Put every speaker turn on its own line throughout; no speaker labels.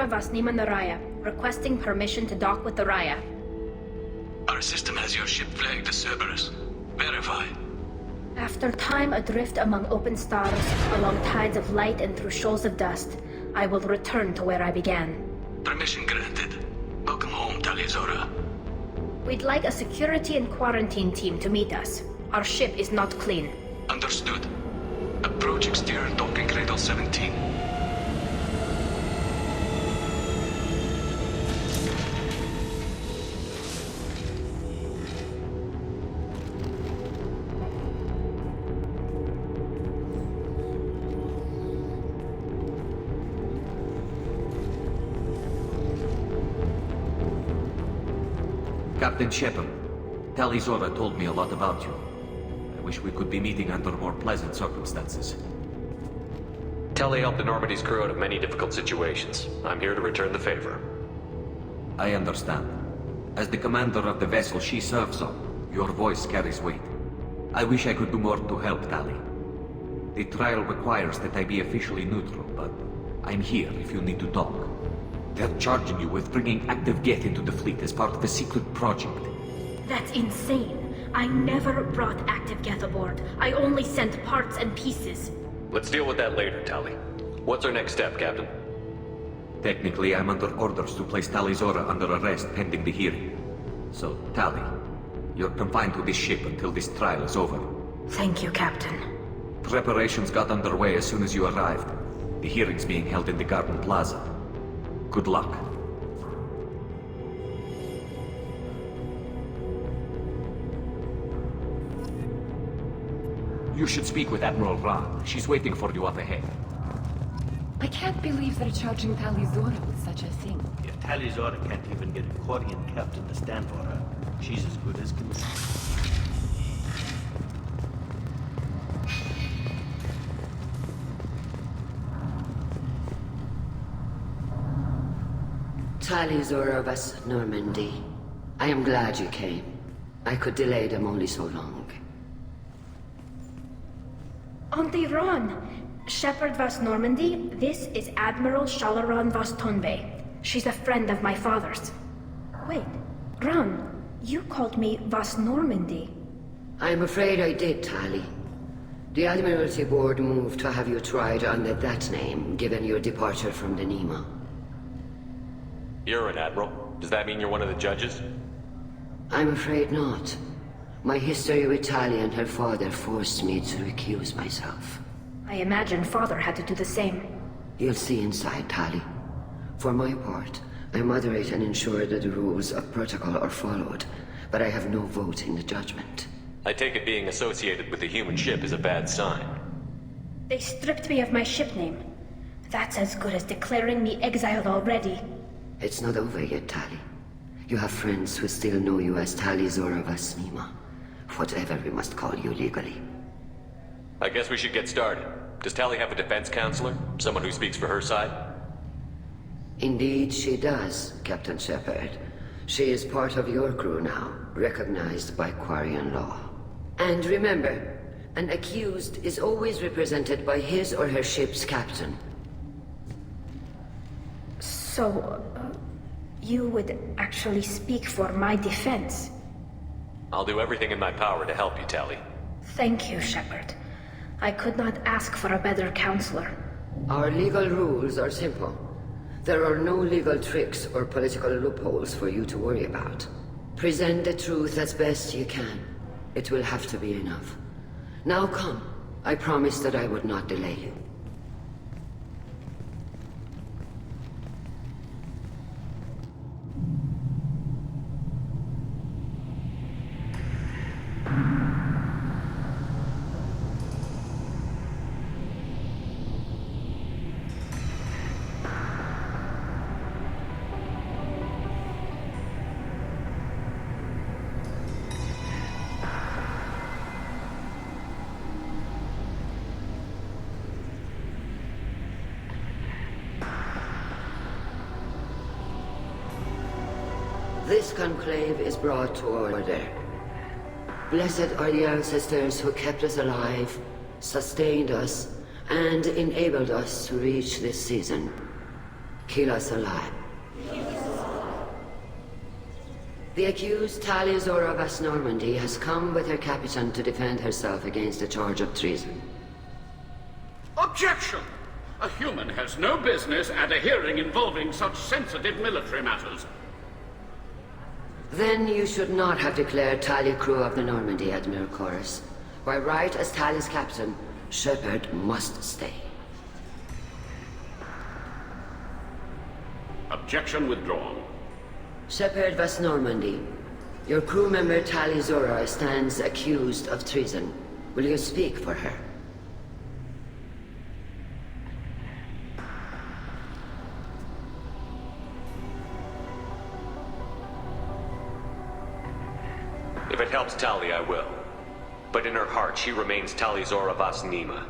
Zora Vasnima Naraya, requesting permission to dock with the Raya.
Our system has your ship flagged as Cerberus. Verify.
After time adrift among open stars, along tides of light and through shoals of dust, I will return to where I began.
Permission granted. Welcome home, Tali Zora.
We'd like a security and quarantine team to meet us. Our ship is not clean.
Understood. Approach exterior docking cradle 17.
Captain Shepard, Tali Zora told me a lot about you. I wish we could be meeting under more pleasant circumstances.
Tali helped the Normandy's crew out of many difficult situations. I'm here to return the favor.
I understand. As the commander of the vessel she serves on, your voice carries weight. I wish I could do more to help Tali. The trial requires that I be officially neutral, but I'm here if you need to talk. They're charging you with bringing active Geth into the fleet as part of a secret project.
That's insane. I never brought active Geth aboard. I only sent parts and pieces.
Let's deal with that later, Tali. What's our next step, Captain?
Technically, I'm under orders to place Tali Zora under arrest pending the hearing. So, Tali, you're confined to this ship until this trial is over.
Thank you, Captain.
Preparations got underway as soon as you arrived. The hearing's being held in the Garden Plaza. Good luck. You should speak with Admiral Ra. She's waiting for you up ahead.
I can't believe they're charging Tali Zora with such a thing.
If Tali Zora can't even get a Quarian captain to stand for her, she's as good as can be.
Tali Zora vas Normandy. I am glad you came. I could delay them only so long.
Auntie Ron! Shepard vas Normandy, this is Admiral Shalaron vas Tonbe. She's a friend of my father's. Wait, Ron, you called me vas Normandy.
I'm afraid I did, Tali. The Admiralty Board moved to have you tried under that name, given your departure from the Nima.
You're an admiral. Does that mean you're one of the judges?
I'm afraid not. My history with Tali and her father forced me to recuse myself.
I imagine father had to do the same.
You'll see inside, Tali. For my part, I moderate and ensure that the rules of protocol are followed, but I have no vote in the judgment.
I take it being associated with the human ship is a bad sign.
They stripped me of my ship name. That's as good as declaring me exiled already.
It's not over yet, Tali. You have friends who still know you as Tali Zora Vasnima. Whatever we must call you legally.
I guess we should get started. Does Tali have a defense counselor? Someone who speaks for her side?
Indeed she does, Captain Shepard. She is part of your crew now, recognized by Quarian law. And remember, an accused is always represented by his or her ship's captain.
So, you would actually speak for my defense?
I'll do everything in my power to help you, Tali.
Thank you, Shepard. I could not ask for a better counselor.
Our legal rules are simple. There are no legal tricks or political loopholes for you to worry about. Present the truth as best you can. It will have to be enough. Now come. I promised that I would not delay you. This conclave is brought to order. Blessed are the ancestors who kept us alive, sustained us, and enabled us to reach this season. Kill us alive. The accused Talia Zora of West Normandy has come with her captain to defend herself against a charge of treason.
Objection! A human has no business at a hearing involving such sensitive military matters.
Then you should not have declared Talia crew of the Normandy, Admiral Chorus. By right as Talia's captain, Shepard must stay.
Objection withdrawn.
Shepard West Normandy, your crew member Talia Zora stands accused of treason. Will you speak for her?
If it helps Tali, I will. But in her heart, she remains Tali Zora Vas Nima,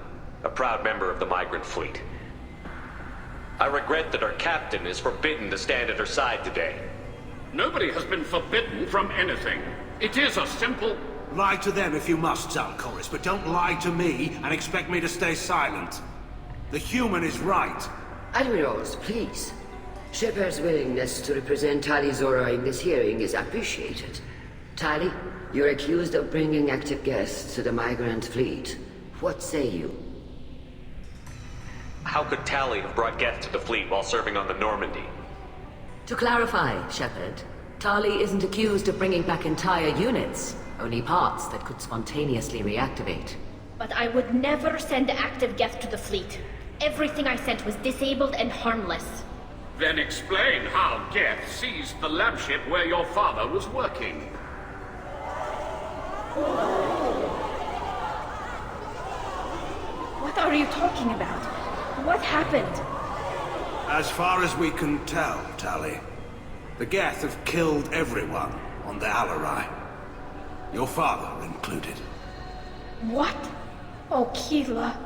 a proud member of the migrant fleet. I regret that our captain is forbidden to stand at her side today.
Nobody has been forbidden from anything. It is a simple...
Lie to them if you must, Zalcoris, but don't lie to me and expect me to stay silent. The human is right.
Admirals, please. Shepard's willingness to represent Talia Zora in this hearing is appreciated. Tali, you're accused of bringing active guests to the migrant fleet. What say you?
How could Tali have brought guests to the fleet while serving on the Normandy?
To clarify, Shepard, Tali isn't accused of bringing back entire units, only parts that could spontaneously reactivate.
But I would never send active Geth to the fleet. Everything I sent was disabled and harmless.
Then explain how Geth seized the lab ship where your father was working.
What are you talking about? What happened?
As far as we can tell, Tali, the Geth have killed everyone on the Alarai. Your father included.
What? Oh, Keela.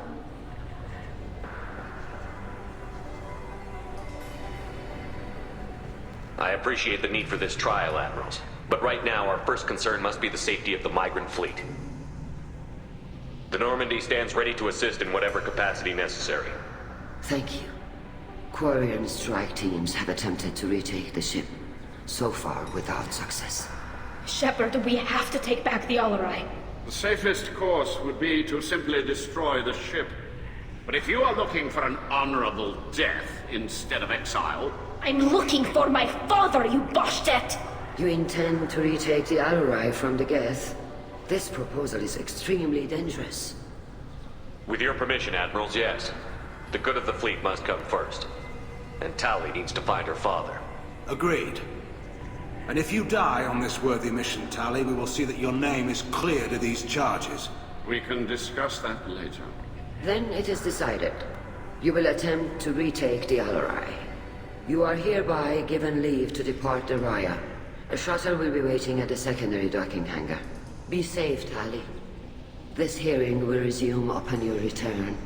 I appreciate the need for this trial, Admirals. But right now, our first concern must be the safety of the migrant fleet. The Normandy stands ready to assist in whatever capacity necessary.
Thank you. Quarry and strike teams have attempted to retake the ship, so far without success.
Shepard, we have to take back the Alarai.
The safest course would be to simply destroy the ship. But if you are looking for an honorable death instead of exile...
I'm looking for my father, you bastet!
You intend to retake the Alarai from the Geth? This proposal is extremely dangerous.
With your permission, Admirals, yes. The good of the fleet must come first. And Tali needs to find her father.
Agreed. And if you die on this worthy mission, Tali, we will see that your name is cleared of these charges.
We can discuss that later.
Then it is decided. You will attempt to retake the Alarai. You are hereby given leave to depart the Raya. A shuttle will be waiting at the secondary docking hangar. Be safe, Tali. This hearing will resume upon your return,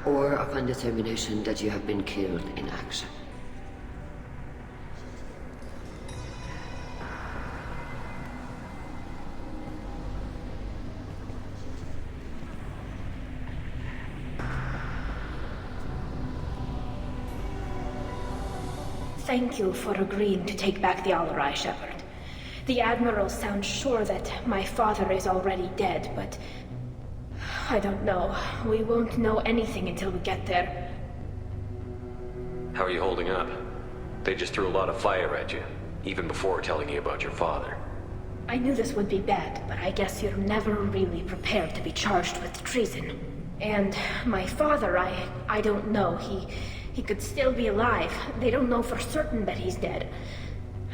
or upon determination that you have been killed in action.
Thank you for agreeing to take back the Alarai, Shepard. The Admiral sounds sure that my father is already dead, but... I don't know. We won't know anything until we get there.
How are you holding up? They just threw a lot of fire at you, even before telling you about your father.
I knew this would be bad, but I guess you're never really prepared to be charged with treason. And my father, I don't know. He could still be alive. They don't know for certain that he's dead.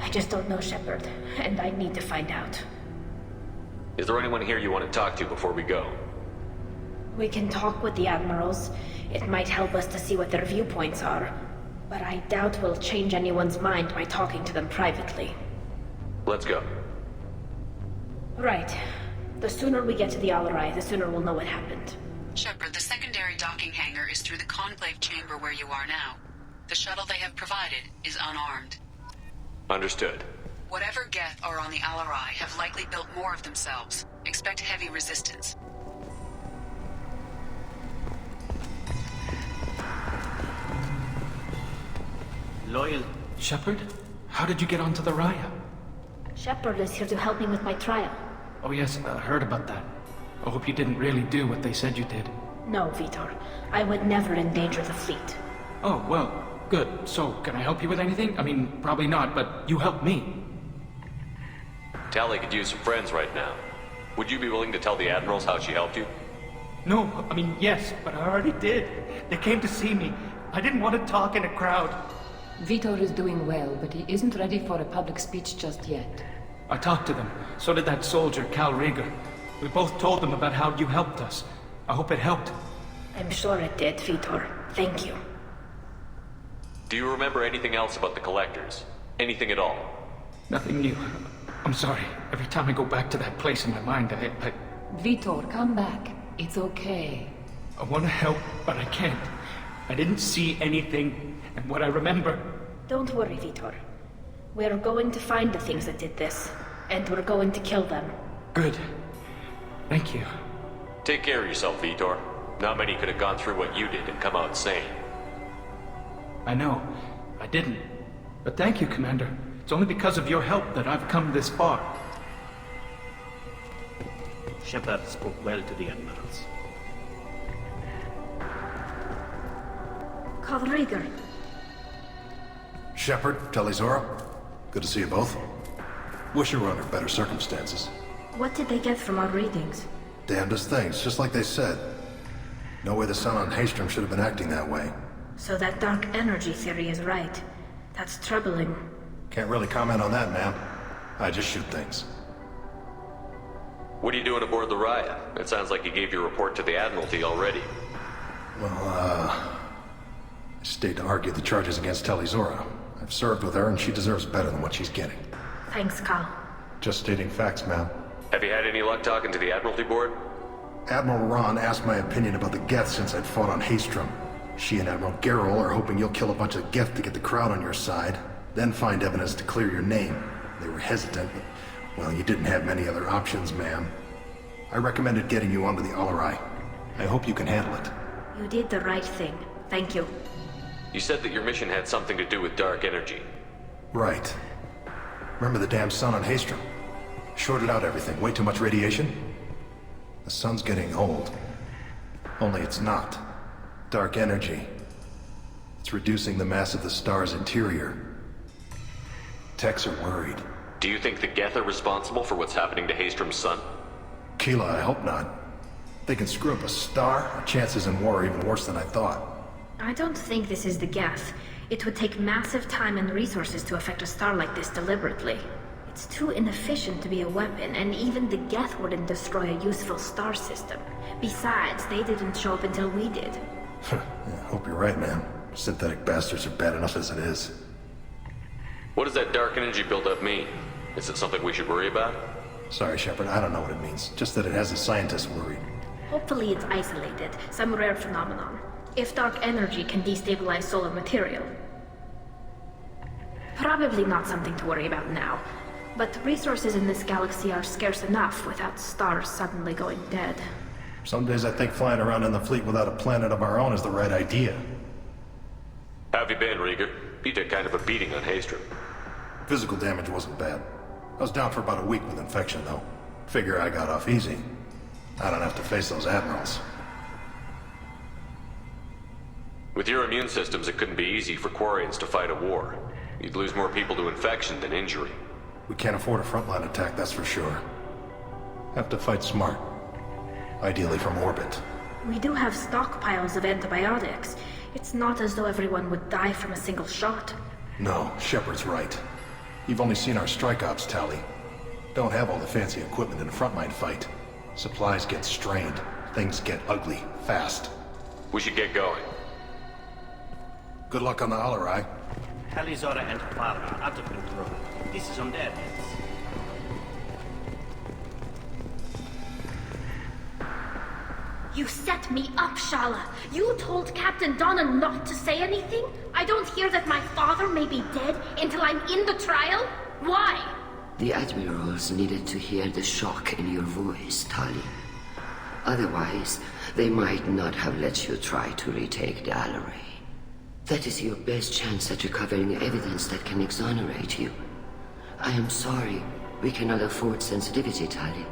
I just don't know, Shepard, and I need to find out.
Is there anyone here you want to talk to before we go?
We can talk with the Admirals. It might help us to see what their viewpoints are. But I doubt we'll change anyone's mind by talking to them privately.
Let's go.
Right. The sooner we get to the Alarai, the sooner we'll know what happened.
Shepard, the secondary docking hangar is through the conclave chamber where you are now. The shuttle they have provided is unarmed.
Understood.
Whatever Geth are on the Alarai have likely built more of themselves. Expect heavy resistance.
Loyal while.
Shepard? How did you get onto the Raya?
Shepard is here to help me with my trial.
Oh yes, I heard about that. I hope you didn't really do what they said you did.
No, Vitor. I would never endanger the fleet.
Oh, well, good. So, can I help you with anything? I mean, probably not, but you helped me.
Tali could use some friends right now. Would you be willing to tell the Admirals how she helped you?
No, I mean, yes, but I already did. They came to see me. I didn't want to talk in a crowd.
Vitor is doing well, but he isn't ready for a public speech just yet.
I talked to them. So did that soldier, Cal Rieger. We both told them about how you helped us. I hope it helped.
I'm sure it did, Vitor. Thank you.
Do you remember anything else about the Collectors? Anything at all?
Nothing new. I'm sorry. Every time I go back to that place in my mind, I...
Vitor, come back. It's okay.
I want to help, but I can't. I didn't see anything, and what I remember...
Don't worry, Vitor. We're going to find the things that did this, and we're going to kill them.
Good. Thank you.
Take care of yourself, Vitor. Not many could have gone through what you did and come out sane.
I know. I didn't. But thank you, Commander. It's only because of your help that I've come this far.
Shepard spoke well to the Admirals.
Cal Rieger.
Shepard, Talizora. Good to see you both. Wish you were under better circumstances.
What did they get from our readings?
Damnedest things, just like they said. No way the sun on Haystrom should have been acting that way.
So that dark energy theory is right. That's troubling.
Can't really comment on that, ma'am. I just shoot things.
What are you doing aboard the Raya? It sounds like you gave your report to the Admiralty already.
Well, I stayed to argue the charges against Talizora. I've served with her, and she deserves better than what she's getting.
Thanks, Cal.
Just stating facts, ma'am.
Have you had any luck talking to the Admiralty Board?
Admiral Ron asked my opinion about the Geth since I'd fought on Haystrom. She and Admiral Garrel are hoping you'll kill a bunch of Geth to get the crowd on your side, then find evidence to clear your name. They were hesitant, but, well, you didn't have many other options, ma'am. I recommended getting you onto the Alarai. I hope you can handle it.
You did the right thing. Thank you.
You said that your mission had something to do with dark energy.
Right. Remember the damn sun on Haystrom? Shorted out everything. Way too much radiation? The sun's getting old. Only it's not. Dark energy. It's reducing the mass of the star's interior. Techs are worried.
Do you think the Geth are responsible for what's happening to Haystrom's sun?
Keela, I hope not. If they can screw up a star, our chances in war are even worse than I thought.
I don't think this is the Geth. It would take massive time and resources to affect a star like this deliberately. It's too inefficient to be a weapon, and even the Geth wouldn't destroy a useful star system. Besides, they didn't show up until we did.
Yeah, hope you're right, man. Synthetic bastards are bad enough as it is.
What does that dark energy buildup mean? Is it something we should worry about?
Sorry, Shepard, I don't know what it means. Just that it has the scientists worried.
Hopefully it's isolated, some rare phenomenon. If dark energy can destabilize solar material. Probably not something to worry about now. But resources in this galaxy are scarce enough without stars suddenly going dead.
Some days I think flying around in the fleet without a planet of our own is the right idea.
How have you been, Rieger? You took kind of a beating on Haystrom.
Physical damage wasn't bad. I was down for about a week with infection, though. Figure I got off easy. I don't have to face those admirals.
With your immune systems, it couldn't be easy for Quarians to fight a war. You'd lose more people to infection than injury.
We can't afford a frontline attack, that's for sure. Have to fight smart. Ideally from orbit.
We do have stockpiles of antibiotics. It's not as though everyone would die from a single shot.
No, Shepard's right. You've only seen our strike ops tally. Don't have all the fancy equipment in a frontline fight. Supplies get strained. Things get ugly, fast.
We should get going.
Good luck on the Alarai.
Talizora and Clara are out of control. This is on their heads.
You set me up, Shala. You told Captain Donna not to say anything? I don't hear that my father may be dead until I'm in the trial? Why?
The Admirals needed to hear the shock in your voice, Tali. Otherwise, they might not have let you try to retake the Alarai. That is your best chance at recovering evidence that can exonerate you. I am sorry. We cannot afford sensitivity, Tali.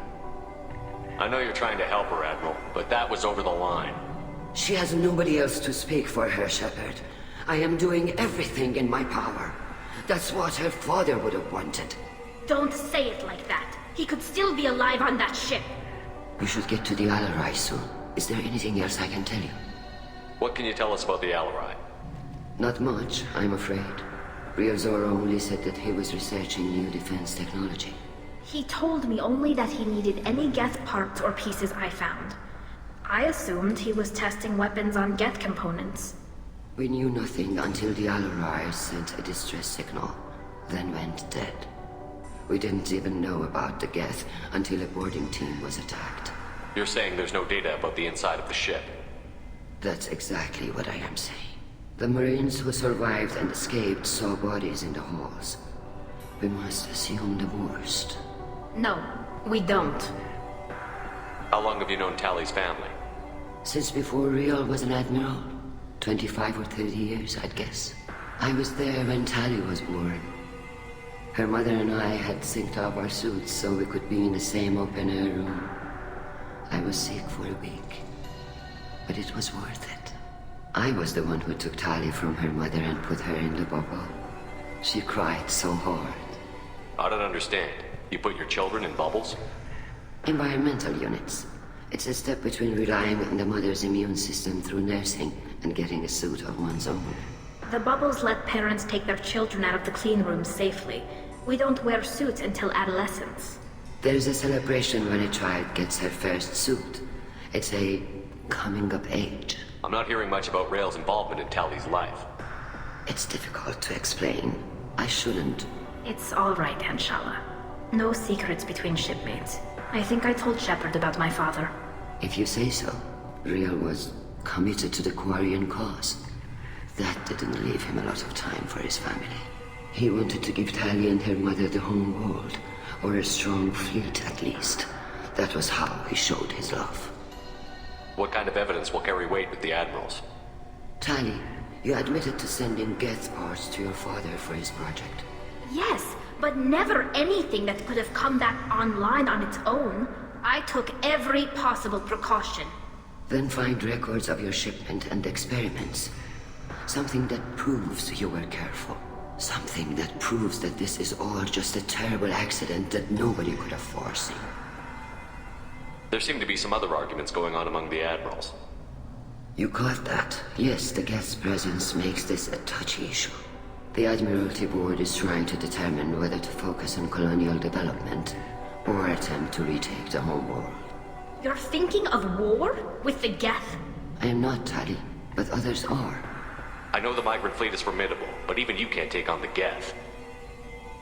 I know you're trying to help her, Admiral, but that was over the line.
She has nobody else to speak for her, Shepard. I am doing everything in my power. That's what her father would have wanted.
Don't say it like that. He could still be alive on that ship.
We should get to the Alarai soon. Is there anything else I can tell you?
What can you tell us about the Alarai?
Not much, I'm afraid. Real Zora only said that he was researching new defense technology.
He told me only that he needed any Geth parts or pieces I found. I assumed he was testing weapons on Geth components.
We knew nothing until the Alarai sent a distress signal, then went dead. We didn't even know about the Geth until a boarding team was attacked.
You're saying there's no data about the inside of the ship?
That's exactly what I am saying. The Marines who survived and escaped saw bodies in the halls. We must assume the worst.
No, we don't.
How long have you known Tali's family?
Since before Real was an admiral. 25 or 30 years, I'd guess. I was there when Tali was born. Her mother and I had synced up our suits so we could be in the same open-air room. I was sick for a week, but it was worth it. I was the one who took Tali from her mother and put her in the bubble. She cried so hard.
I don't understand. You put your children in bubbles?
Environmental units. It's a step between relying on the mother's immune system through nursing and getting a suit of one's own.
The bubbles let parents take their children out of the clean rooms safely. We don't wear suits until adolescence.
There's a celebration when a child gets her first suit. It's a coming of age.
I'm not hearing much about Rail's involvement in Tali's life.
It's difficult to explain. I shouldn't.
It's all right, Anshala. No secrets between shipmates. I think I told Shepard about my father.
If you say so. Real was committed to the Quarian cause. That didn't leave him a lot of time for his family. He wanted to give Tali and her mother the home world, or a strong fleet at least. That was how he showed his love.
What kind of evidence will carry weight with the admirals?
Tali, you admitted to sending Geth parts to your father for his project.
Yes, but never anything that could have come back online on its own. I took every possible precaution.
Then find records of your shipment and experiments. Something that proves you were careful. Something that proves that this is all just a terrible accident that nobody could have foreseen.
There seem to be some other arguments going on among the admirals.
You caught that? Yes, the Geth's presence makes this a touchy issue. The Admiralty Board is trying to determine whether to focus on colonial development or attempt to retake the home world.
You're thinking of war? With the Geth?
I am not, Tali, but others are.
I know the migrant fleet is formidable, but even you can't take on the Geth.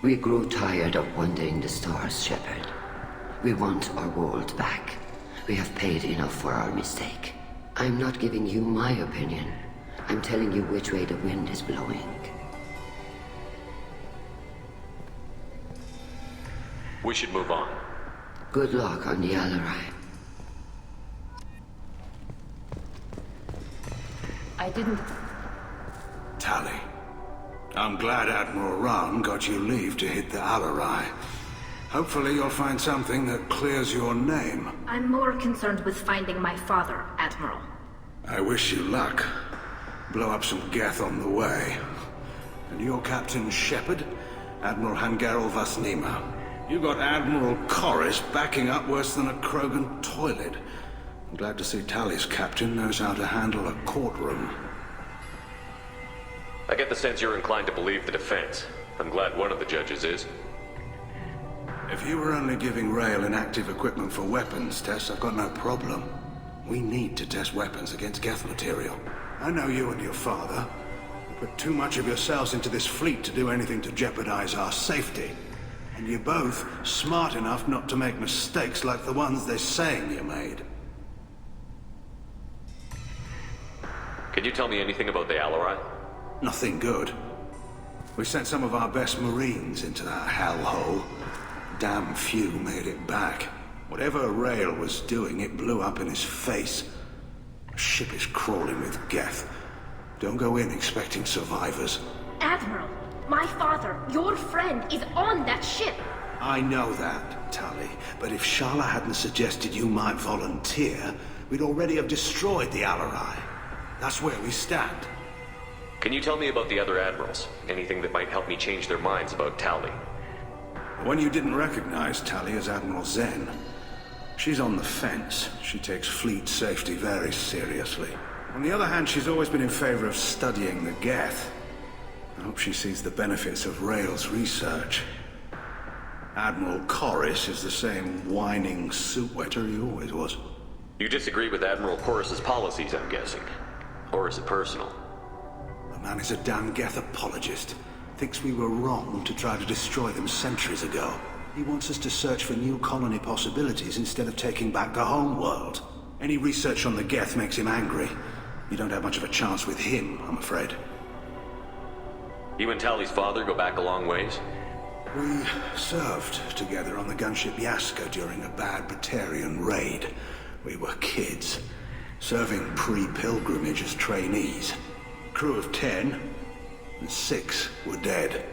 We grow tired of wandering the stars, Shepard. We want our world back. We have paid enough for our mistake. I'm not giving you my opinion. I'm telling you which way the wind is blowing.
We should move on.
Good luck on the Alarai.
I didn't...
Tali, I'm glad Admiral Rahn got you leave to hit the Alarai. Hopefully you'll find something that clears your name.
I'm more concerned with finding my father, Admiral.
I wish you luck. Blow up some Geth on the way. And your Captain Shepard, Admiral Hangarel Vasnima. You got Admiral Corris backing up worse than a Krogan toilet. I'm glad to see Tali's captain knows how to handle a courtroom.
I get the sense you're inclined to believe the defense. I'm glad one of the judges is.
If you were only giving Rail inactive equipment for weapons tests, I've got no problem. We need to test weapons against Geth material. I know you and your father. You put too much of yourselves into this fleet to do anything to jeopardize our safety. And you're both smart enough not to make mistakes like the ones they're saying you made.
Can you tell me anything about the Alarai?
Nothing good. We sent some of our best Marines into that hellhole. Damn few made it back. Whatever Rail was doing, it blew up in his face. The ship is crawling with Geth. Don't go in expecting survivors.
Admiral, my father, your friend, is on that ship.
I know that, Tali, but if Shala hadn't suggested you might volunteer, we'd already have destroyed the Alarai. That's where we stand.
Can you tell me about the other admirals? Anything that might help me change their minds about Tali?
When you didn't recognize Tali as Admiral Zen, she's on the fence. She takes fleet safety very seriously. On the other hand, she's always been in favor of studying the Geth. I hope she sees the benefits of Rail's research. Admiral Corris is the same whining suit-wetter he always was.
You disagree with Admiral Corris's policies, I'm guessing. Or is it personal?
The man is a damn Geth apologist. Thinks we were wrong to try to destroy them centuries ago. He wants us to search for new colony possibilities instead of taking back the home world. Any research on the Geth makes him angry. You don't have much of a chance with him, I'm afraid.
You and Tali's father go back a long ways?
We served together on the gunship Yaska during a bad Batarian raid. We were kids, serving pre-pilgrimage as trainees. Crew of 10, and 6 were dead.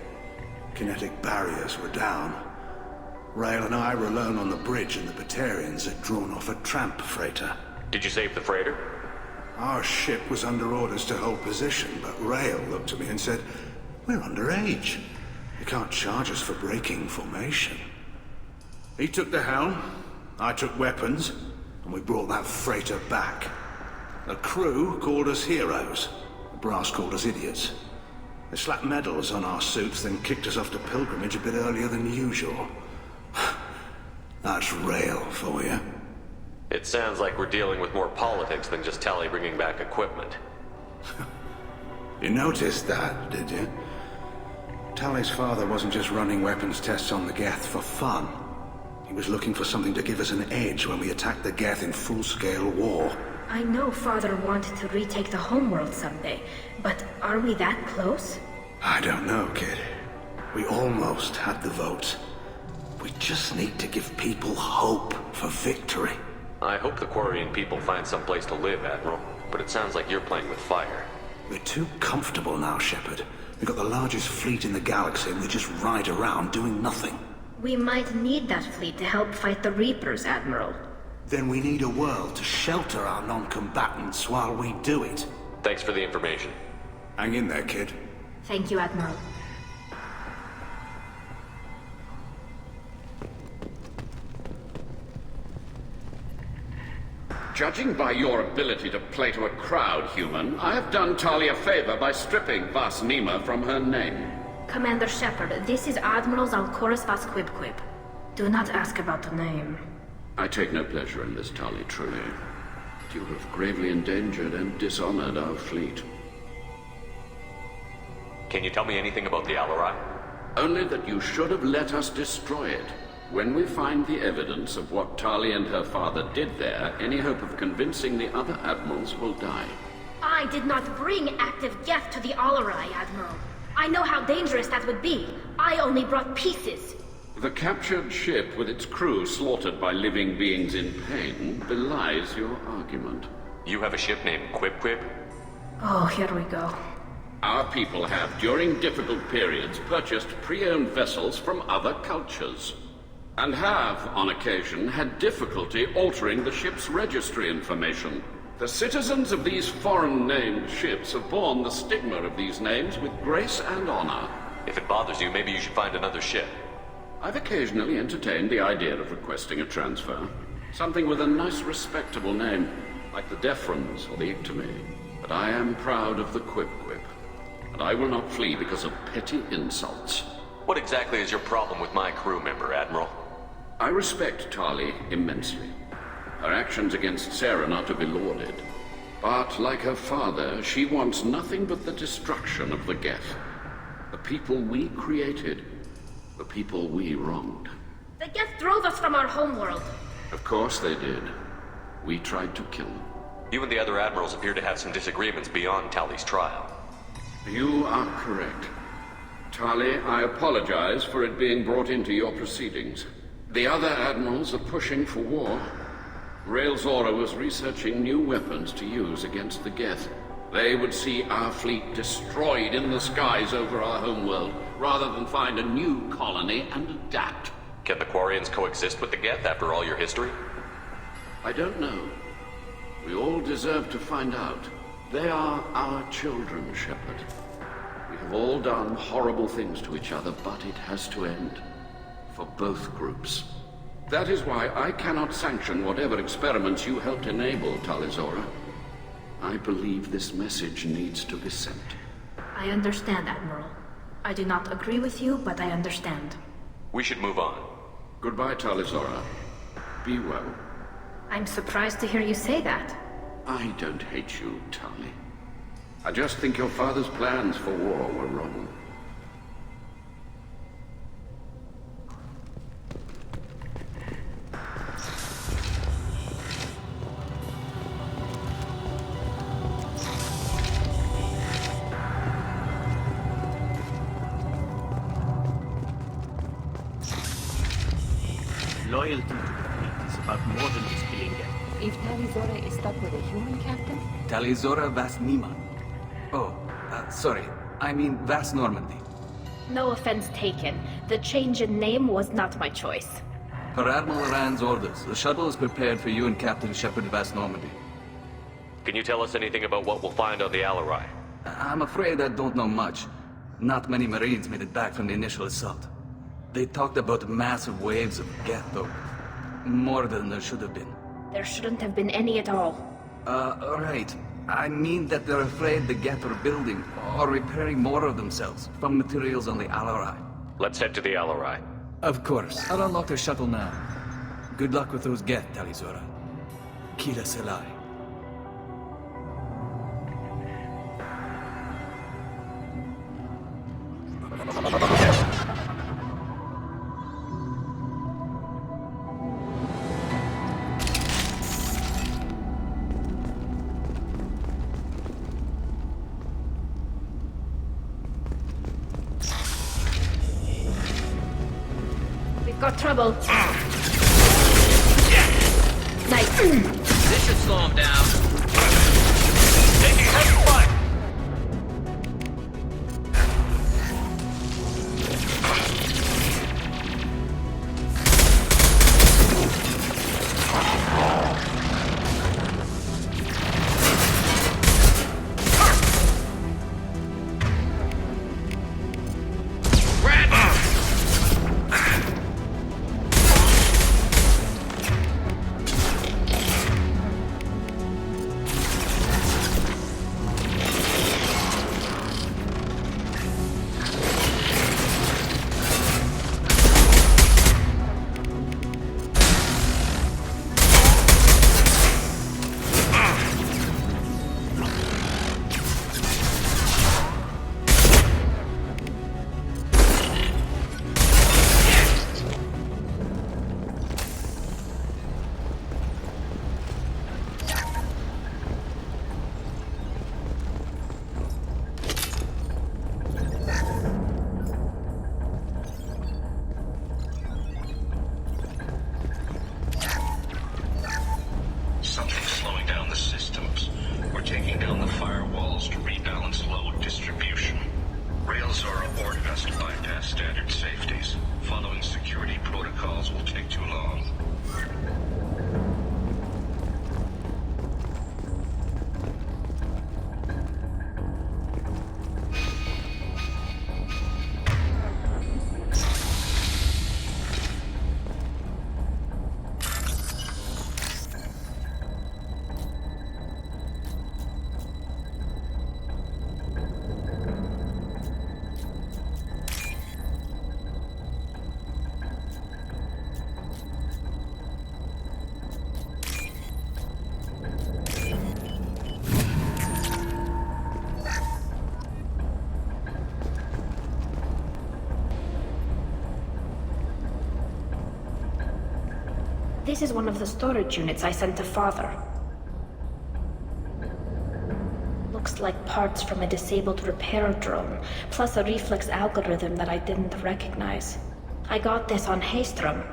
Kinetic barriers were down. Rail and I were alone on the bridge, and the Batarians had drawn off a tramp freighter.
Did you save the freighter?
Our ship was under orders to hold position, but Rail looked at me and said, "We're underage. You can't charge us for breaking formation." He took the helm, I took weapons, and we brought that freighter back. The crew called us heroes. The brass called us idiots. They slapped medals on our suits, then kicked us off to pilgrimage a bit earlier than usual. That's Rail for you.
It sounds like we're dealing with more politics than just Tali bringing back equipment.
You noticed that, did you? Tali's father wasn't just running weapons tests on the Geth for fun. He was looking for something to give us an edge when we attacked the Geth in full-scale war.
I know Father wanted to retake the homeworld someday, but are we that close?
I don't know, kid. We almost had the votes. We just need to give people hope for victory.
I hope the Quarian people find some place to live, Admiral, but it sounds like you're playing with fire.
We're too comfortable now, Shepard. We've got the largest fleet in the galaxy and we just ride around doing nothing.
We might need that fleet to help fight the Reapers, Admiral.
Then we need a world to shelter our non-combatants while we do it.
Thanks for the information.
Hang in there, kid.
Thank you, Admiral.
Judging by your ability to play to a crowd, human, I have done Tali a favor by stripping Vas Nima from her name.
Commander Shepard, this is Admiral Zalkoris Vas Quibquib. Do not ask about the name.
I take no pleasure in this, Tali, truly. You have gravely endangered and dishonored our fleet.
Can you tell me anything about the Alarai?
Only that you should have let us destroy it. When we find the evidence of what Tali and her father did there, any hope of convincing the other admirals will die.
I did not bring active Geth to the Alarai, Admiral. I know how dangerous that would be. I only brought pieces.
The captured ship with its crew slaughtered by living beings in pain belies your argument.
You have a ship named Quib?
Oh, here we go.
Our people have, during difficult periods, purchased pre-owned vessels from other cultures. And have, on occasion, had difficulty altering the ship's registry information. The citizens of these foreign-named ships have borne the stigma of these names with grace and honor.
If it bothers you, maybe you should find another ship.
I've occasionally entertained the idea of requesting a transfer. Something with a nice, respectable name, like the Defrons or the Ictomy. But I am proud of the Quib, and I will not flee because of petty insults.
What exactly is your problem with my crew member, Admiral?
I respect Tali immensely. Her actions against Saren are to be lauded. But, like her father, she wants nothing but the destruction of the Geth. The people we created. The people we wronged.
The Geth drove us from our homeworld.
Of course they did. We tried to kill them.
You and the other admirals appear to have some disagreements beyond Tali's trial.
You are correct. Tali, I apologize for it being brought into your proceedings. The other admirals are pushing for war. Rail Zora was researching new weapons to use against the Geth. They would see our fleet destroyed in the skies over our homeworld, rather than find a new colony and adapt.
Can the Quarians coexist with the Geth after all your history?
I don't know. We all deserve to find out. They are our children, Shepard. We have all done horrible things to each other, but it has to end. For both groups. That is why I cannot sanction whatever experiments you helped enable, Talizora. I believe this message needs to be sent.
I understand, Admiral. I do not agree with you, but I understand.
We should move on.
Goodbye, Talizora. Be well.
I'm surprised to hear you say that.
I don't hate you, Tali. I just think your father's plans for war were wrong.
Loyalty to the fleet is about more than just killing them.
If Talizora is stuck with a human captain?
Talizora Vas Nima. Oh, sorry. I mean Vas Normandy.
No offense taken. The change in name was not my choice.
Per Admiral Rand's orders, the shuttle is prepared for you and Captain Shepard Vas Normandy.
Can you tell us anything about what we'll find on the Alarai?
I'm afraid I don't know much. Not many Marines made it back from the initial assault. They talked about massive waves of Geth, though. More than there should have been.
There shouldn't have been any at all.
Right. I mean that they're afraid the Geth are building or repairing more of themselves from materials on the Alarai.
Let's head to the Alarai.
Of course. I'll unlock their shuttle now. Good luck with those Geth, Talizora. Kira Selai.
Got trouble. Nice.
This should slow him down. Taking heavy fire.
This is one of the storage units I sent to Father. Looks like parts from a disabled repair drone, plus a reflex algorithm that I didn't recognize. I got this on Haystrom.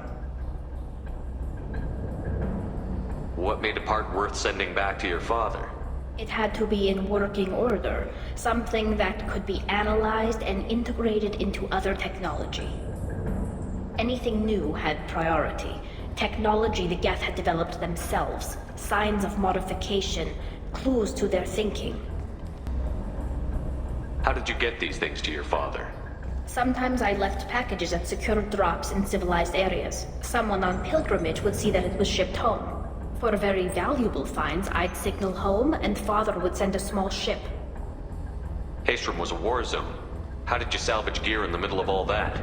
What made a part worth sending back to your father?
It had to be in working order, something that could be analyzed and integrated into other technology. Anything new had priority. Technology the Geth had developed themselves, signs of modification, clues to their thinking.
How did you get these things to your father?
Sometimes I left packages at secure drops in civilized areas. Someone on pilgrimage would see that it was shipped home. For very valuable finds, I'd signal home, and Father would send a small ship.
Haestrom was a war zone. How did you salvage gear in the middle of all that?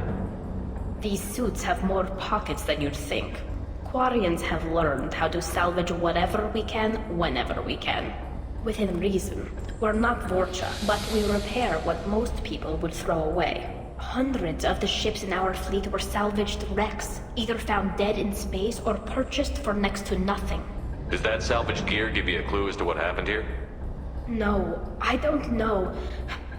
These suits have more pockets than you'd think. Quarians have learned how to salvage whatever we can, whenever we can. Within reason. We're not Vorcha, but we repair what most people would throw away. Hundreds of the ships in our fleet were salvaged wrecks, either found dead in space or purchased for next to nothing.
Does that salvaged gear give you a clue as to what happened here?
No, I don't know.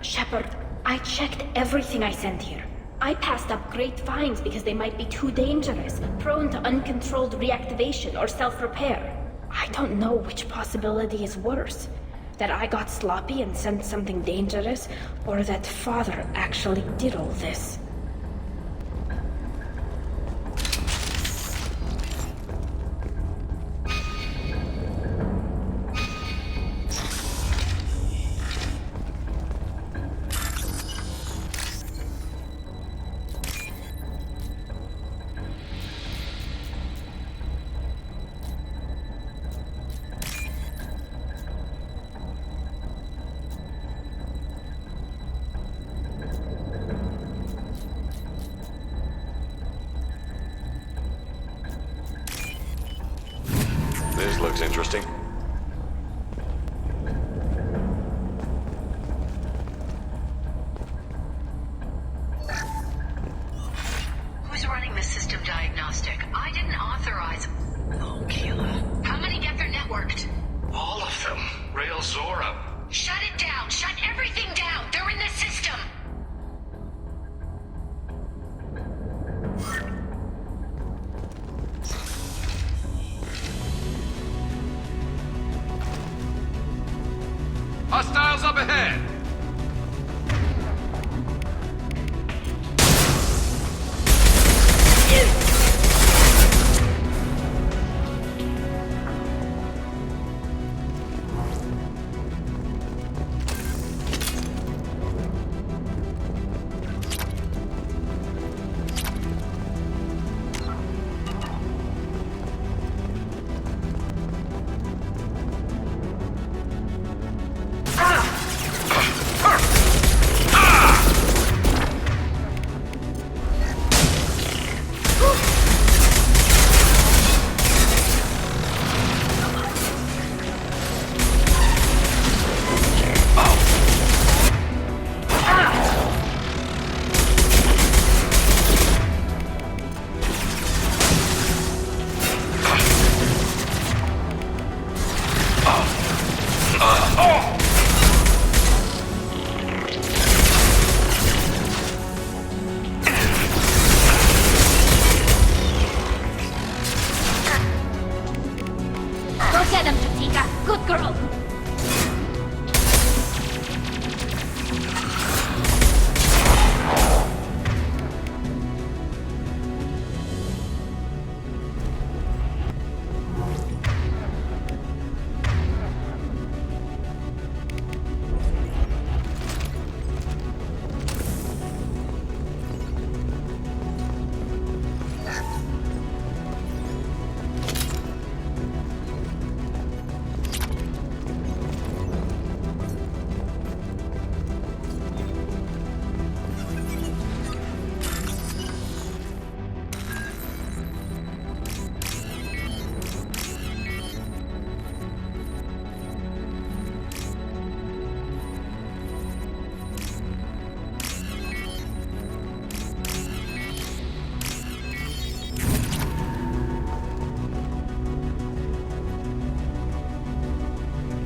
Shepard, I checked everything I sent here. I passed up great finds because they might be too dangerous, prone to uncontrolled reactivation or self-repair. I don't know which possibility is worse. That I got sloppy and sent something dangerous, or that Father actually did all this.
This looks interesting.
Who's running the system diagnostic? I didn't authorize... Oh, Keela. How many get their networked?
All of them. Rail Zora.
Shut it down! Shut everything down! They're in the system!
Hostiles up ahead!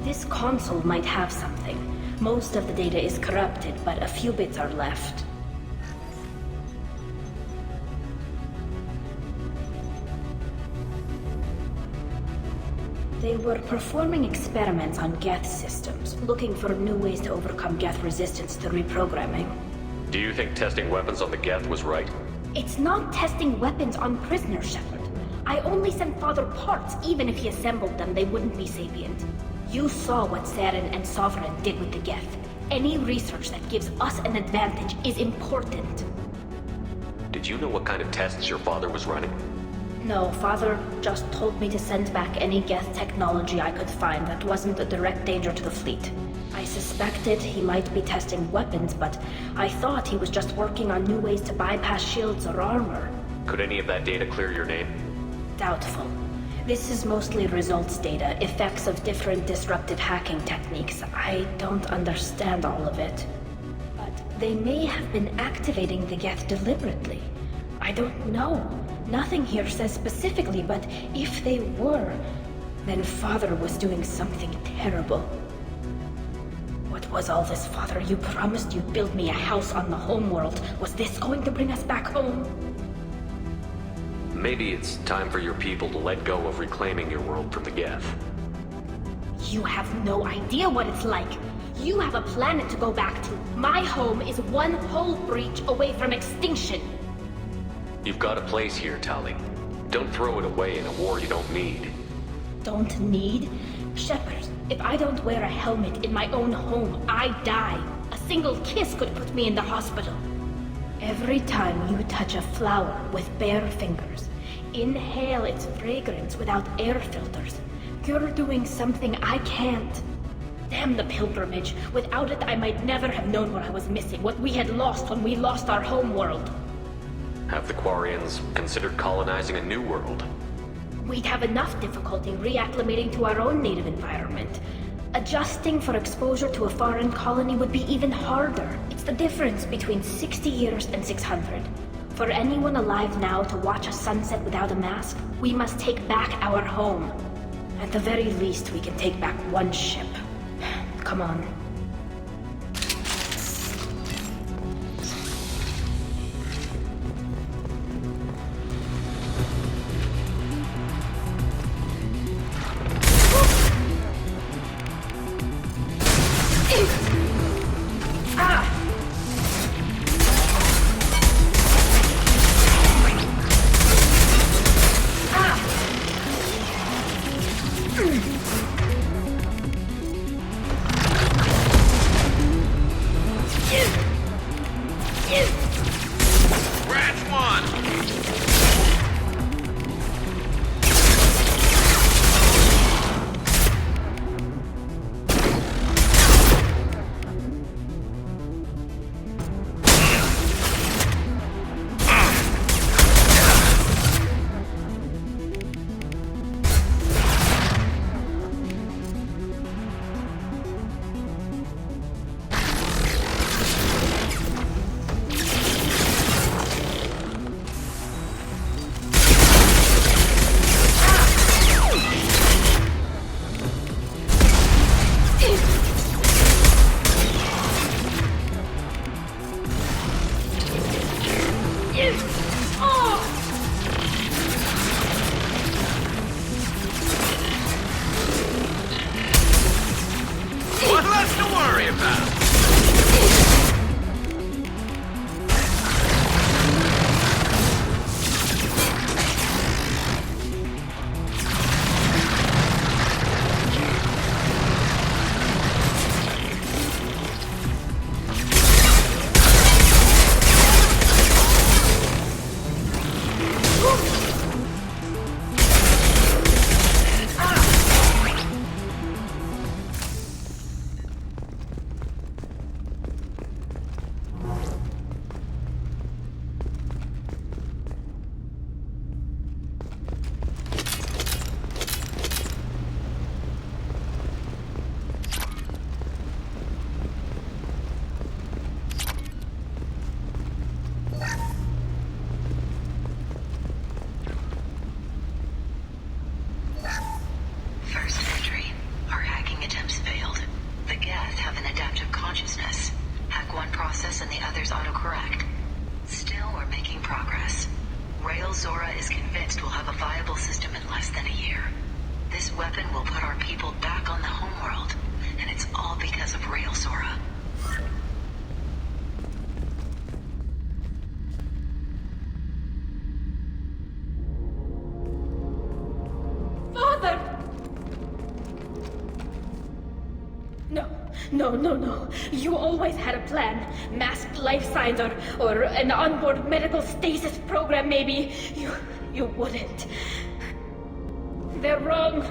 This console might have something. Most of the data is corrupted, but a few bits are left. They were performing experiments on Geth systems, looking for new ways to overcome Geth resistance to reprogramming.
Do you think testing weapons on the Geth was right?
It's not testing weapons on prisoners, Shepard. I only sent Father parts. Even if he assembled them, they wouldn't be sapient. You saw what Saren and Sovereign did with the Geth. Any research that gives us an advantage is important.
Did you know what kind of tests your father was running?
No, Father just told me to send back any Geth technology I could find that wasn't a direct danger to the fleet. I suspected he might be testing weapons, but I thought he was just working on new ways to bypass shields or armor.
Could any of that data clear your name?
Doubtful. This is mostly results data, effects of different disruptive hacking techniques. I don't understand all of it. But they may have been activating the Geth deliberately. I don't know. Nothing here says specifically, but if they were, then Father was doing something terrible. What was all this, Father? You promised you'd build me a house on the homeworld. Was this going to bring us back home?
Maybe it's time for your people to let go of reclaiming your world from the Geth.
You have no idea what it's like. You have a planet to go back to. My home is one hull breach away from extinction.
You've got a place here, Tali. Don't throw it away in a war you don't need.
Don't need? Shepard, if I don't wear a helmet in my own home, I die. A single kiss could put me in the hospital. Every time you touch a flower with bare fingers, inhale its fragrance without air filters, you're doing something I can't. Damn the pilgrimage. Without it, I might never have known what I was missing, what we had lost when we lost our home world.
Have the Quarians considered colonizing a new world?
We'd have enough difficulty reacclimating to our own native environment. Adjusting for exposure to a foreign colony would be even harder. It's the difference between 60 years and 600. For anyone alive now to watch a sunset without a mask, we must take back our home. At the very least, we can take back one ship. Come on. No. You always had a plan. Masked life signs or an onboard medical stasis program, maybe. You wouldn't. They're wrong.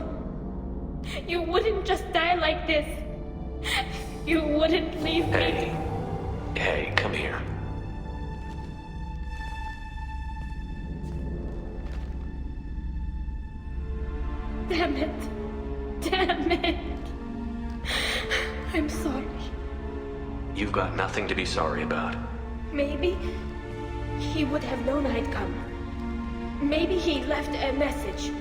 You wouldn't just die like this. You wouldn't leave me.
Hey, come here.
Damn it. I'm sorry.
You've got nothing to be sorry about.
Maybe he would have known I'd come. Maybe he left a message.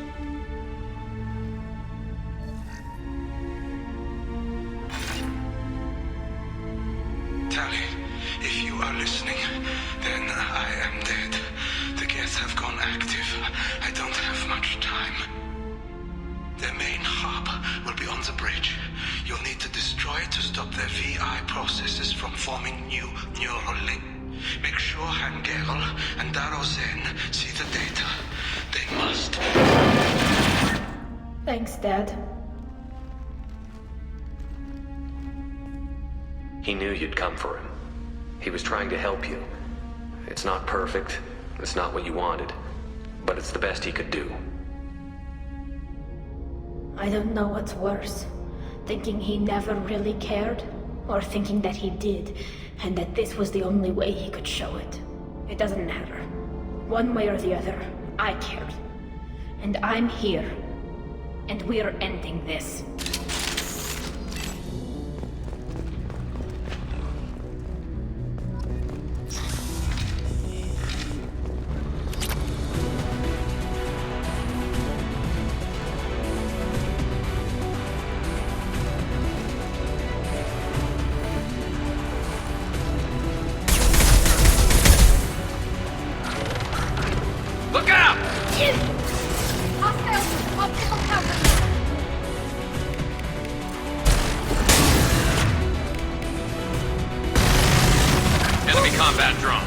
Tali, if you are listening, then I am dead. The Geth have gone active. I don't have much time. Their main hub will be on the bridge. You'll need to destroy it to stop their VI processes from forming new neural link. Make sure Gerol and Daro Zen see the data. They must.
Thanks, Dad.
He knew you'd come for him. He was trying to help you. It's not perfect. It's not what you wanted. But it's the best he could do.
I don't know what's worse. Thinking he never really cared, or thinking that he did, and that this was the only way he could show it. It doesn't matter. One way or the other, I cared. And I'm here. And we're ending this.
Look out! Enemy combat drone.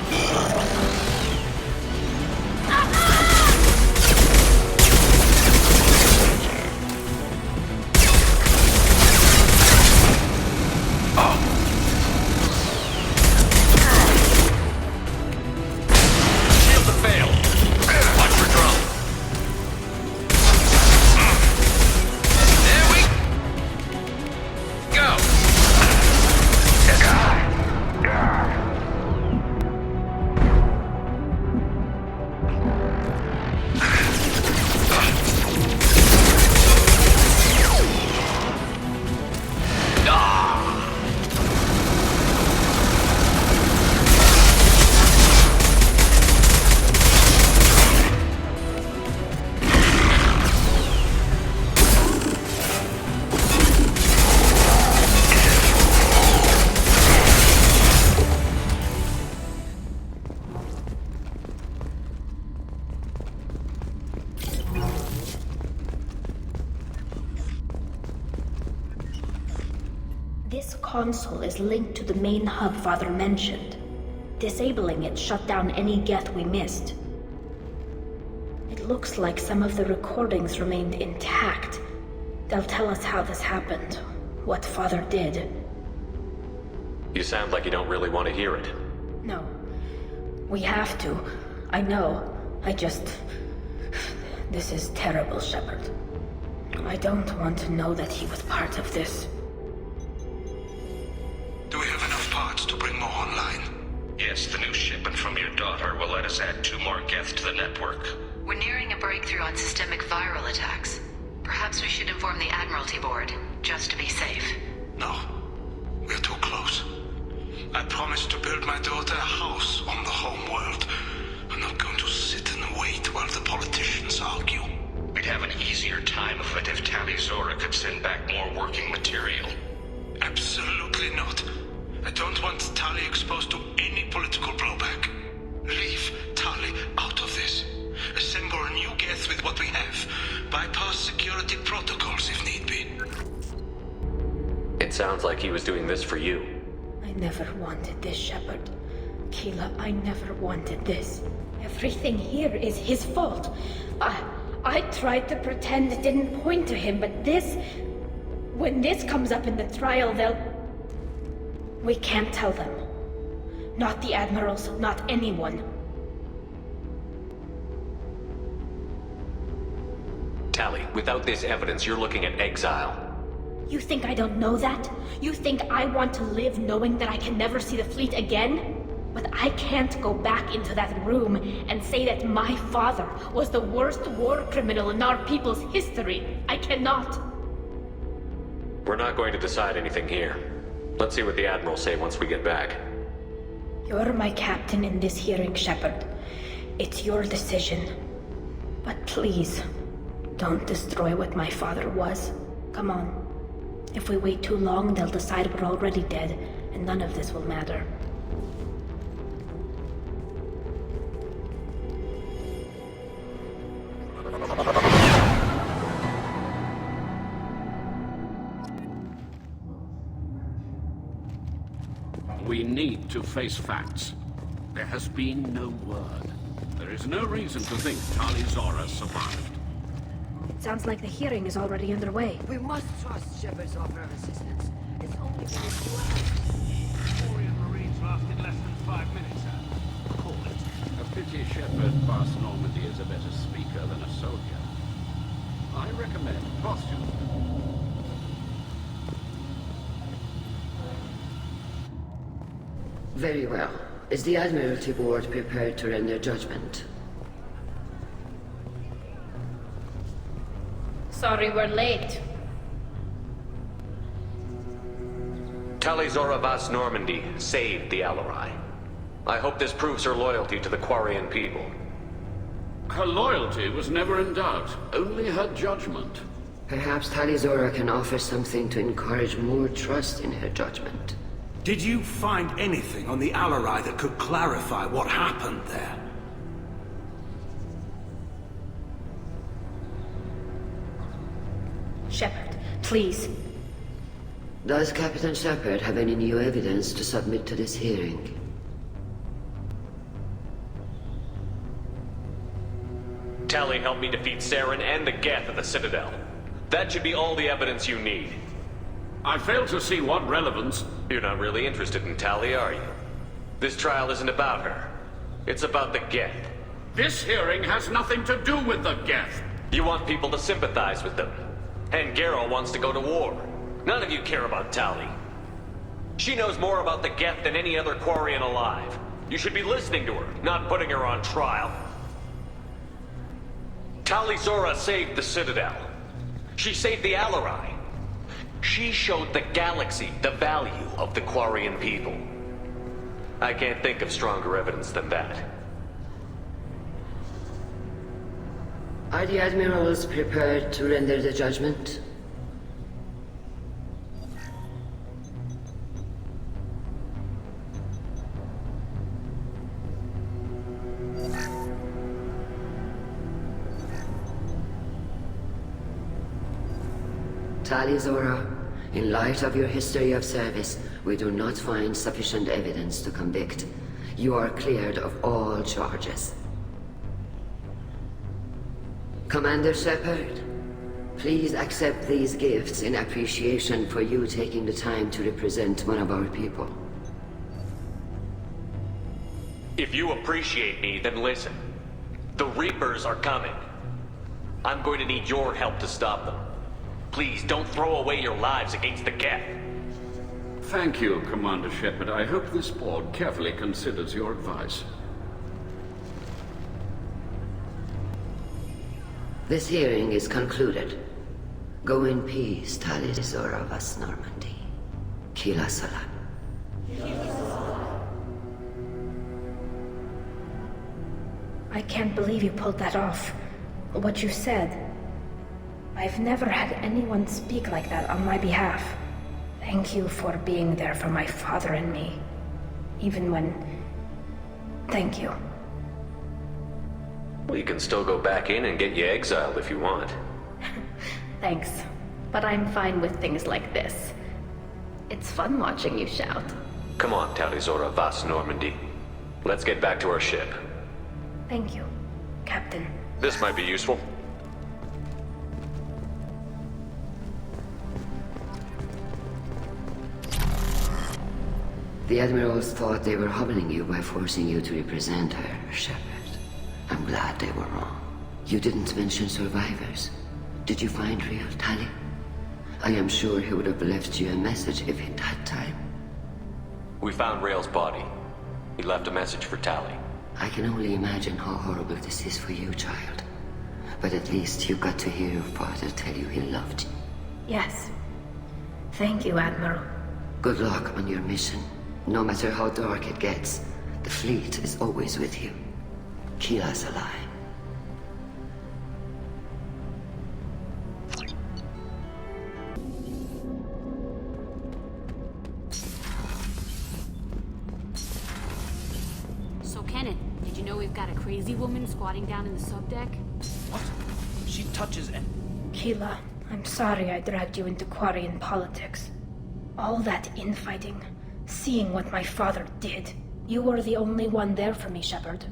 Shields have failed. Watch for drone. There we go.
This console is linked to the main hub Father mentioned. Disabling it shut down any Geth we missed. It looks like some of the recordings remained intact. They'll tell us how this happened, what Father did.
You sound like you don't really want to hear it.
No. We have to. I know. This is terrible, Shepard. I don't want to know that he was part of this.
Do we have enough parts to bring more online?
Yes, the new shipment from your daughter will let us add 2 more Geth to the network.
We're nearing a breakthrough on systemic viral attacks. Perhaps we should inform the Admiralty Board, just to be safe.
No. We're too close. I promised to build my daughter a house on the home world. I'm not going to sit and wait while the politicians argue.
We'd have an easier time of it if Tali Zora could send back more working material.
Absolutely not. I don't want Tali exposed to any political blowback. Leave Tali out of this. Assemble a new Geth with what we have. Bypass security protocols if need be.
It sounds like he was doing this for you.
I never wanted this, Shepard. Keela, I never wanted this. Everything here is his fault. I tried to pretend it didn't point to him, but this... When this comes up in the trial, they'll... We can't tell them. Not the admirals, not anyone.
Tali, without this evidence, you're looking at exile.
You think I don't know that? You think I want to live knowing that I can never see the fleet again? But I can't go back into that room and say that my father was the worst war criminal in our people's history. I cannot.
We're not going to decide anything here. Let's see what the Admirals say once we get back.
You're my captain in this hearing, Shepard. It's your decision. But please, don't destroy what my father was. Come on. If we wait too long, they'll decide we're already dead, and none of this will matter.
We need to face facts. There has been no word. There is no reason to think Tali Zora survived.
It sounds like the hearing is already underway.
We must trust Shepard's offer of assistance. It's only been 2 hours.
Quarian Marines lasted less than 5 minutes, Call it.
A pity Shepard past Normandy is a better speaker than a soldier. I recommend posthumous.
Very well. Is the Admiralty Board prepared to render judgment?
Sorry we're late.
Tali Zora Vas Normandy saved the Alarai. I hope this proves her loyalty to the Quarian people.
Her loyalty was never in doubt, only her judgment.
Perhaps Tali Zora can offer something to encourage more trust in her judgment.
Did you find anything on the Alarai that could clarify what happened there?
Shepard, please.
Does Captain Shepard have any new evidence to submit to this hearing?
Tali helped me defeat Saren and the Geth at the Citadel. That should be all the evidence you need.
I fail to see what relevance...
You're not really interested in Tali, are you? This trial isn't about her. It's about the Geth.
This hearing has nothing to do with the Geth.
You want people to sympathize with them. And Garrow wants to go to war. None of you care about Tali. She knows more about the Geth than any other Quarian alive. You should be listening to her, not putting her on trial. Tali Zora saved the Citadel. She saved the Alarai. She showed the galaxy the value of the Quarian people. I can't think of stronger evidence than that.
Are the Admirals prepared to render the judgment? Tali Zora, in light of your history of service, we do not find sufficient evidence to convict. You are cleared of all charges. Commander Shepard, please accept these gifts in appreciation for you taking the time to represent one of our people.
If you appreciate me, then listen. The Reapers are coming. I'm going to need your help to stop them. Please, don't throw away your lives against the Geth.
Thank you, Commander Shepard. I hope this board carefully considers your advice.
This hearing is concluded. Go in peace, Tali Zora Vas Normandy. Kila Salam.
I can't believe you pulled that off. What you said. I've never had anyone speak like that on my behalf. Thank you for being there for my father and me. Even when... Thank you.
We can still go back in and get you exiled if you want.
Thanks. But I'm fine with things like this. It's fun watching you shout.
Come on, Tali Zora Vas Normandy. Let's get back to our ship.
Thank you, Captain.
This might be useful.
The Admirals thought they were humbling you by forcing you to represent her, Shepard. I'm glad they were wrong. You didn't mention survivors. Did you find real Tali? I am sure he would have left you a message if he'd had time.
We found Rail's body. He left a message for Tali.
I can only imagine how horrible this is for you, child. But at least you got to hear your father tell you he loved you.
Yes. Thank you, Admiral.
Good luck on your mission. No matter how dark it gets, the fleet is always with you. Keela's alive.
So, Kenneth, did you know we've got a crazy woman squatting down in the subdeck?
What? She touches and...
Keela, I'm sorry I dragged you into Quarian politics. All that infighting, seeing what my father did. You were the only one there for me, Shepard.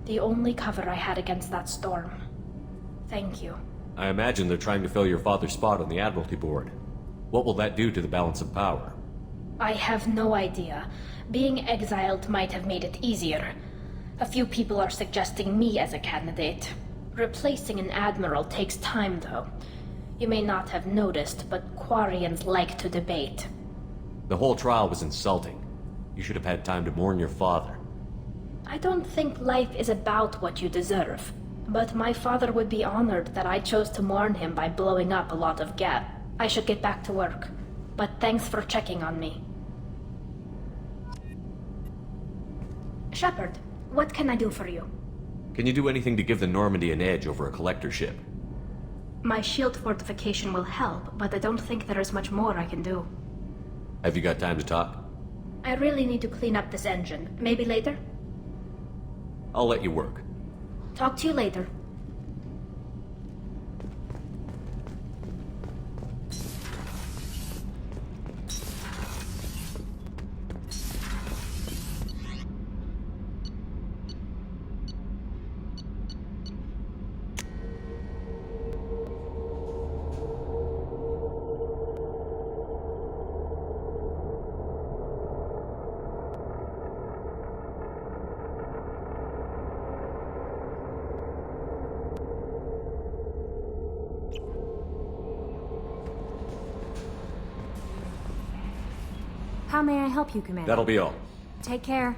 The only cover I had against that storm. Thank you.
I imagine they're trying to fill your father's spot on the Admiralty Board. What will that do to the balance of power?
I have no idea. Being exiled might have made it easier. A few people are suggesting me as a candidate. Replacing an admiral takes time, though. You may not have noticed, but Quarians like to debate.
The whole trial was insulting. You should have had time to mourn your father.
I don't think life is about what you deserve. But my father would be honored that I chose to mourn him by blowing up a lot of gas. I should get back to work. But thanks for checking on me. Shepard, what can I do for you?
Can you do anything to give the Normandy an edge over a collector ship?
My shield fortification will help, but I don't think there is much more I can do.
Have you got time to talk?
I really need to clean up this engine. Maybe later?
I'll let you work.
Talk to you later.
How may I help you, Commander?
That'll be all.
Take care.